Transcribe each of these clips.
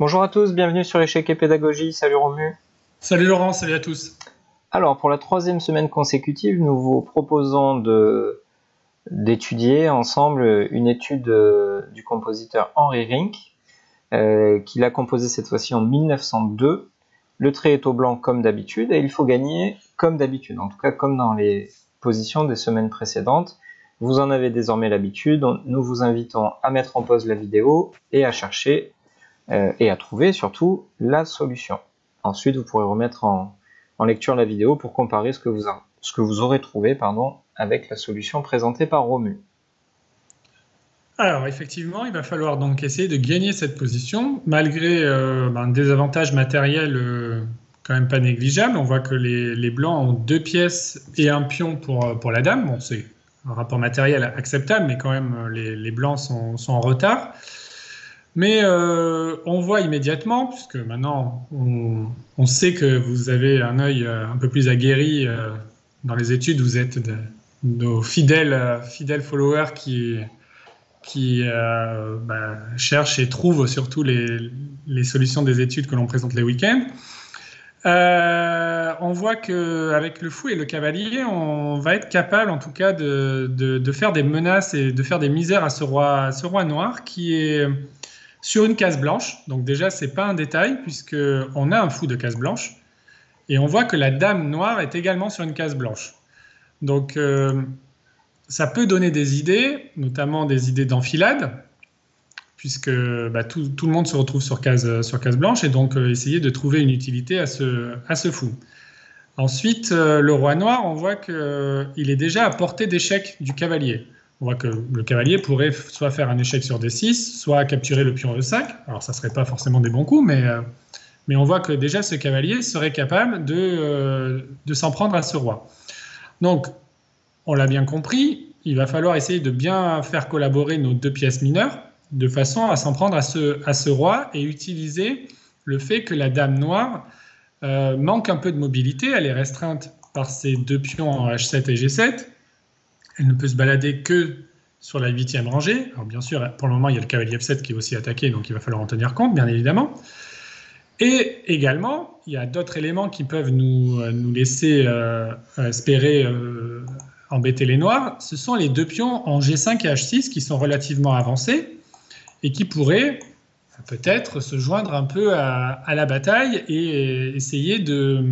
Bonjour à tous, bienvenue sur Échec et Pédagogie, salut Romu. Salut Laurent, salut à tous. Alors pour la troisième semaine consécutive, nous vous proposons d'étudier ensemble une étude du compositeur Henry Rink, qu'il a composé cette fois-ci en 1902. Le trait est au blanc comme d'habitude et il faut gagner comme d'habitude, en tout cas comme dans les positions des semaines précédentes. Vous en avez désormais l'habitude, nous vous invitons à mettre en pause la vidéo et à chercher et à trouver surtout la solution. Ensuite, vous pourrez remettre en lecture la vidéo pour comparer ce que vous aurez trouvé avec la solution présentée par Romu. Alors effectivement, il va falloir donc essayer de gagner cette position, malgré un désavantage matériel quand même pas négligeable. On voit que les blancs ont 2 pièces et un pion pour la dame. Bon, c'est un rapport matériel acceptable, mais quand même les blancs sont en retard. Mais on voit immédiatement, puisque maintenant on sait que vous avez un œil un peu plus aguerri dans les études, vous êtes nos fidèles followers qui cherchent et trouvent surtout les solutions des études que l'on présente les week-ends. On voit qu'avec le fou et le cavalier, on va être capable en tout cas de faire des menaces et de faire des misères à ce roi noir qui est sur une case blanche. Donc déjà, c'est pas un détail puisqu'on a un fou de case blanche. Et on voit que la dame noire est également sur une case blanche. Donc ça peut donner des idées, notamment des idées d'enfilade, puisque tout le monde se retrouve sur case blanche, et donc essayer de trouver une utilité à ce fou. Ensuite, le roi noir, on voit qu'il est déjà à portée d'échec du cavalier. On voit que le cavalier pourrait soit faire un échec sur D6, soit capturer le pion E5. Alors, ça ne serait pas forcément des bons coups, mais on voit que déjà ce cavalier serait capable de s'en prendre à ce roi. Donc, on l'a bien compris, il va falloir essayer de bien faire collaborer nos 2 pièces mineures, de façon à s'en prendre à ce roi et utiliser le fait que la dame noire manque un peu de mobilité. Elle est restreinte par ses 2 pions en H7 et G7. Elle ne peut se balader que sur la 8e rangée. Alors bien sûr, pour le moment, il y a le cavalier F7 qui est aussi attaqué, donc il va falloir en tenir compte, bien évidemment. Et également, il y a d'autres éléments qui peuvent nous laisser espérer embêter les noirs. Ce sont les 2 pions en G5 et H6 qui sont relativement avancés et qui pourraient peut-être se joindre un peu à la bataille et essayer de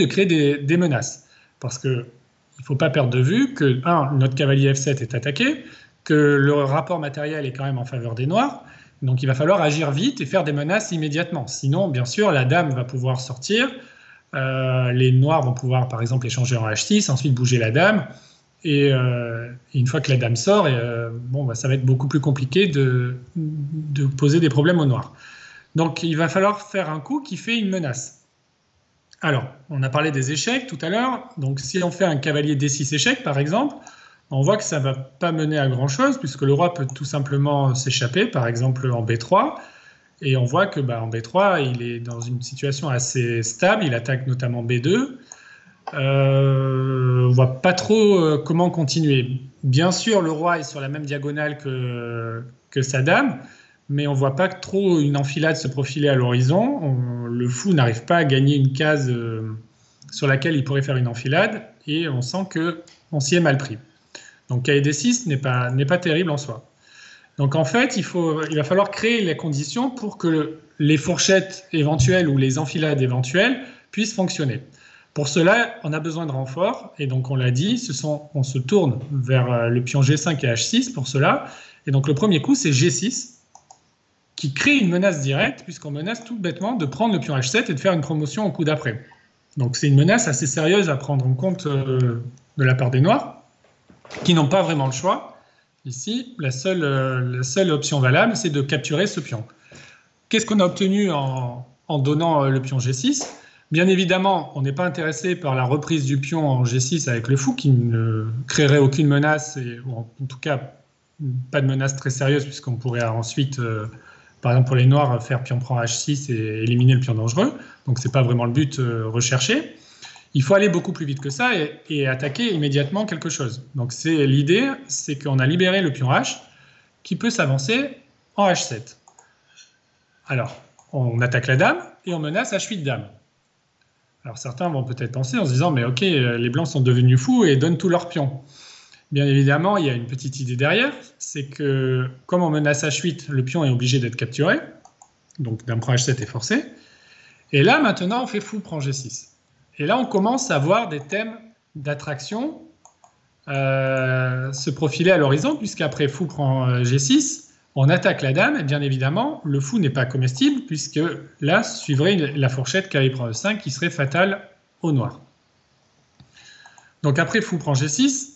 créer des menaces. Parce que il ne faut pas perdre de vue que, notre cavalier F7 est attaqué, que le rapport matériel est quand même en faveur des noirs, donc il va falloir agir vite et faire des menaces immédiatement. Sinon, bien sûr, la dame va pouvoir sortir, les noirs vont pouvoir, par exemple, échanger en H6, ensuite bouger la dame, et une fois que la dame sort, ça va être beaucoup plus compliqué de poser des problèmes aux noirs. Donc il va falloir faire un coup qui fait une menace. Alors, on a parlé des échecs tout à l'heure. Donc, si on fait un cavalier D6 échec, par exemple, on voit que ça ne va pas mener à grand-chose, puisque le roi peut tout simplement s'échapper, par exemple en B3. Et on voit que en B3, il est dans une situation assez stable. Il attaque notamment B2. On ne voit pas trop comment continuer. Bien sûr, le roi est sur la même diagonale que sa dame, mais on ne voit pas trop une enfilade se profiler à l'horizon. Le fou n'arrive pas à gagner une case sur laquelle il pourrait faire une enfilade, et on sent qu'on s'y est mal pris. Donc KD6 n'est pas terrible en soi. Donc en fait, il va falloir créer les conditions pour que les fourchettes éventuelles ou les enfilades éventuelles puissent fonctionner. Pour cela, on a besoin de renforts, et donc on l'a dit, on se tourne vers le pion G5 et H6 pour cela. Et donc le premier coup, c'est G6, qui crée une menace directe, puisqu'on menace tout bêtement de prendre le pion H7 et de faire une promotion au coup d'après. Donc c'est une menace assez sérieuse à prendre en compte de la part des noirs, qui n'ont pas vraiment le choix. Ici, la seule option valable, c'est de capturer ce pion. Qu'est-ce qu'on a obtenu en donnant le pion G6 ? Bien évidemment, on n'est pas intéressé par la reprise du pion en G6 avec le fou, qui ne créerait aucune menace, ou en tout cas pas de menace très sérieuse, puisqu'on pourrait ensuite, par exemple pour les noirs, faire pion prend H6 et éliminer le pion dangereux. Donc ce n'est pas vraiment le but recherché. Il faut aller beaucoup plus vite que ça et attaquer immédiatement quelque chose. Donc l'idée, c'est qu'on a libéré le pion H qui peut s'avancer en H7. Alors, on attaque la dame et on menace H8 dame. Alors certains vont peut-être penser en se disant, mais ok, les blancs sont devenus fous et donnent tous leurs pions. Bien évidemment, il y a une petite idée derrière, c'est que comme on menace H8, le pion est obligé d'être capturé, donc dame prend H7 est forcé. Et là, maintenant, on fait fou prend G6. Et là, on commence à voir des thèmes d'attraction se profiler à l'horizon, puisqu'après fou prend G6, on attaque la dame, et bien évidemment, le fou n'est pas comestible, puisque là, suivrait la fourchette cavalier prend E5 qui serait fatale au noir. Donc après fou prend G6,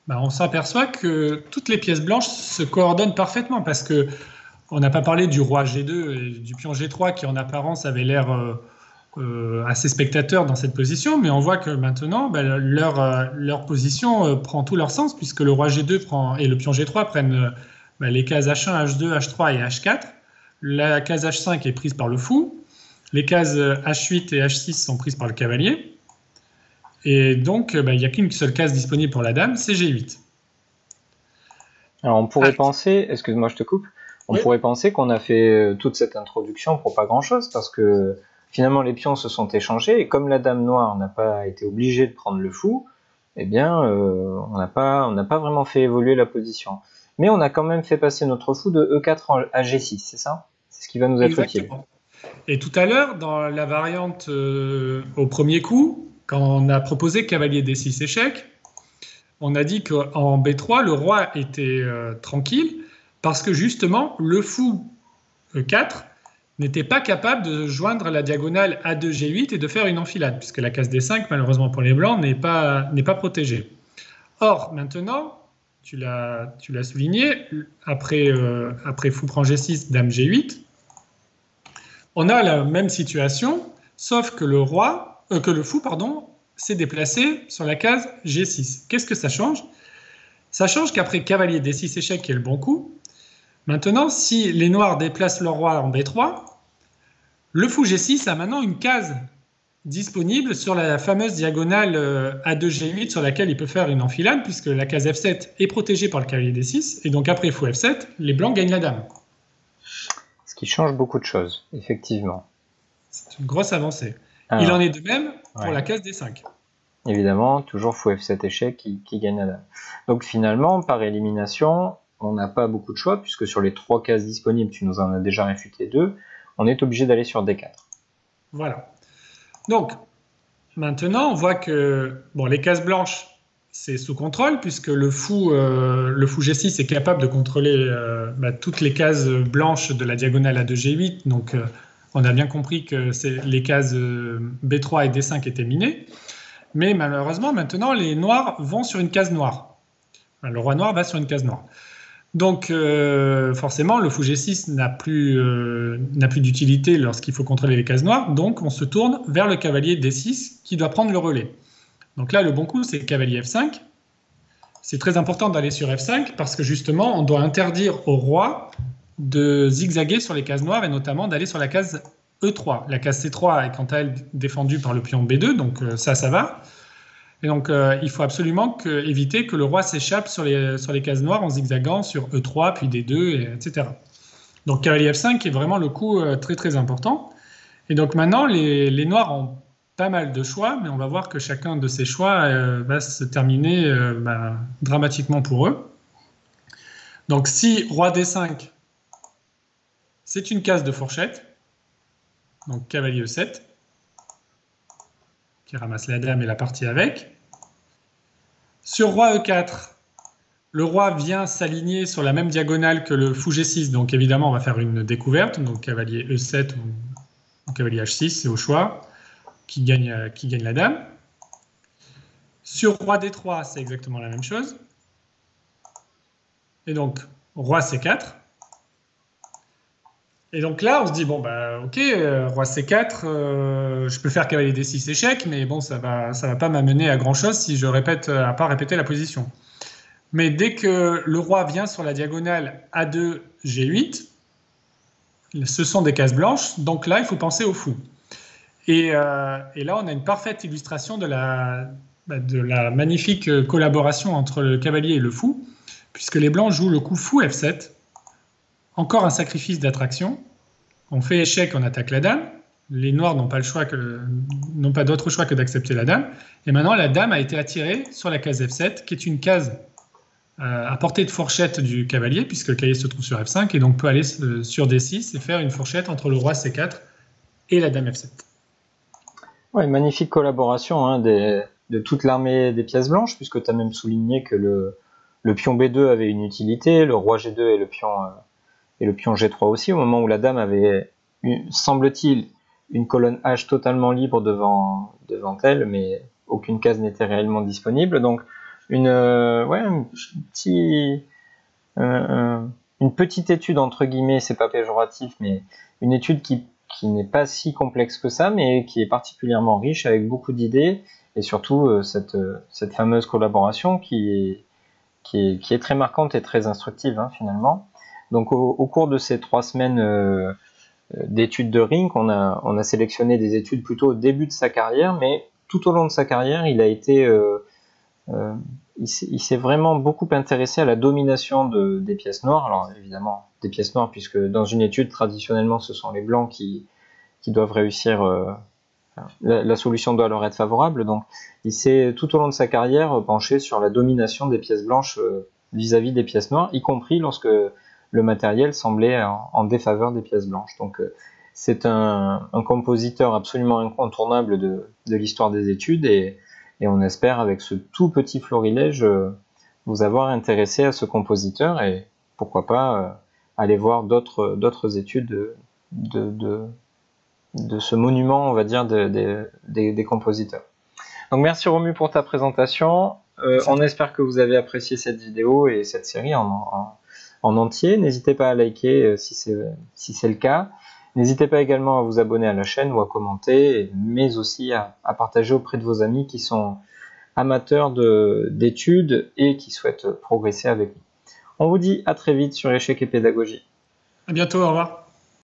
on s'aperçoit que toutes les pièces blanches se coordonnent parfaitement, parce que on n'a pas parlé du roi G2 et du pion G3 qui en apparence avait l'air assez spectateur dans cette position, mais on voit que maintenant leur position prend tout leur sens, puisque le roi G2 et le pion G3 prennent les cases H1, H2, H3 et H4. La case H5 est prise par le fou, les cases H8 et H6 sont prises par le cavalier, et donc il n'y a qu'une seule case disponible pour la dame, c'est G8. Alors on pourrait penser, excuse-moi je te coupe, on pourrait penser qu'on a fait toute cette introduction pour pas grand-chose, parce que finalement les pions se sont échangés, et comme la dame noire n'a pas été obligée de prendre le fou, eh bien on n'a pas vraiment fait évoluer la position. Mais on a quand même fait passer notre fou de E4 à G6, c'est ça? C'est ce qui va nous être utile. Et tout à l'heure, dans la variante au premier coup, quand on a proposé cavalier D6 échec, on a dit qu'en B3, le roi était tranquille, parce que justement, le fou E4 n'était pas capable de joindre la diagonale A2, G8 et de faire une enfilade, puisque la case D5, malheureusement pour les blancs, n'est pas protégée. Or, maintenant, tu l'as souligné, après fou prend G6, dame G8, on a la même situation, sauf que le fou s'est déplacé sur la case G6. Qu'est-ce que ça change? Ça change qu'après cavalier D6 échec, qui est le bon coup, maintenant, si les noirs déplacent leur roi en B3, le fou G6 a maintenant une case disponible sur la fameuse diagonale A2-G8 sur laquelle il peut faire une enfilade, puisque la case F7 est protégée par le cavalier D6, et donc après fou F7, les blancs gagnent la dame. Ce qui change beaucoup de choses, effectivement. C'est une grosse avancée. Alors, il en est de même pour la case D5. Évidemment, toujours fou F7 échec qui gagne la dame. Donc finalement, par élimination, on n'a pas beaucoup de choix, puisque sur les 3 cases disponibles, tu nous en as déjà réfuté 2, on est obligé d'aller sur D4. Voilà. Donc, maintenant, on voit que les cases blanches, c'est sous contrôle, puisque le fou G6 est capable de contrôler toutes les cases blanches de la diagonale A2-G8. Donc, on a bien compris que les cases B3 et D5 étaient minées. Mais malheureusement, maintenant, les noirs vont sur une case noire. Le roi noir va sur une case noire. Donc, forcément, le fou G6 n'a plus d'utilité lorsqu'il faut contrôler les cases noires. Donc, on se tourne vers le cavalier D6 qui doit prendre le relais. Donc là, le bon coup, c'est cavalier F5. C'est très important d'aller sur F5 parce que justement, on doit interdire au roi de zigzaguer sur les cases noires et notamment d'aller sur la case E3. La case C3 est quant à elle défendue par le pion B2, donc ça va. Et donc, il faut absolument éviter que le roi s'échappe sur les cases noires en zigzagant sur E3, puis D2, etc. Donc, cavalier F5 est vraiment le coup très très important. Et donc maintenant, les noirs ont pas mal de choix, mais on va voir que chacun de ces choix va se terminer dramatiquement pour eux. Donc, si roi D5, c'est une case de fourchette, donc cavalier E7, qui ramasse la dame et la partie avec. Sur roi E4, le roi vient s'aligner sur la même diagonale que le fou G6, donc évidemment on va faire une découverte, donc cavalier E7 ou cavalier H6, c'est au choix, qui gagne la dame. Sur roi D3, c'est exactement la même chose. Et donc, roi C4. Et donc là, on se dit, bon, ok, roi C4, je peux faire cavalier D6 échec, mais bon, ça va pas m'amener à grand-chose si je à part répéter la position. Mais dès que le roi vient sur la diagonale A2, G8, ce sont des cases blanches, donc là, il faut penser au fou. Et là, on a une parfaite illustration de la magnifique collaboration entre le cavalier et le fou, puisque les blancs jouent le coup fou F7, encore un sacrifice d'attraction, On fait échec, on attaque la dame. Les noirs n'ont pas d'autre choix que d'accepter la dame. Et maintenant, la dame a été attirée sur la case F7, qui est une case à portée de fourchette du cavalier, puisque le cavalier se trouve sur F5, et donc peut aller sur D6 et faire une fourchette entre le roi C4 et la dame F7. Ouais, magnifique collaboration hein, de toute l'armée des pièces blanches, puisque tu as même souligné que le pion B2 avait une utilité, le roi G2 et le pion G3 aussi, au moment où la dame avait, semble-t-il, une colonne H totalement libre devant elle, mais aucune case n'était réellement disponible. Donc une petite étude entre guillemets, c'est pas péjoratif, mais une étude qui n'est pas si complexe que ça, mais qui est particulièrement riche avec beaucoup d'idées et surtout cette fameuse collaboration qui est très marquante et très instructive hein, finalement. Donc au cours de ces 3 semaines d'études de Rink, on a sélectionné des études plutôt au début de sa carrière, mais tout au long de sa carrière, il s'est vraiment beaucoup intéressé à la domination des pièces noires. Alors évidemment, des pièces noires, puisque dans une étude, traditionnellement, ce sont les blancs qui doivent réussir, la solution doit leur être favorable. Donc il s'est tout au long de sa carrière penché sur la domination des pièces blanches vis-à-vis des pièces noires, y compris lorsque le matériel semblait en défaveur des pièces blanches. Donc c'est un compositeur absolument incontournable de l'histoire des études et on espère avec ce tout petit florilège vous avoir intéressé à ce compositeur et pourquoi pas aller voir d'autres études de ce monument, on va dire, des compositeurs. Donc merci Romu pour ta présentation. On espère que vous avez apprécié cette vidéo et cette série en entier. N'hésitez pas à liker si c'est le cas. N'hésitez pas également à vous abonner à la chaîne ou à commenter, mais aussi à partager auprès de vos amis qui sont amateurs d'études et qui souhaitent progresser avec nous. On vous dit à très vite sur Échec et Pédagogie. À bientôt, au revoir.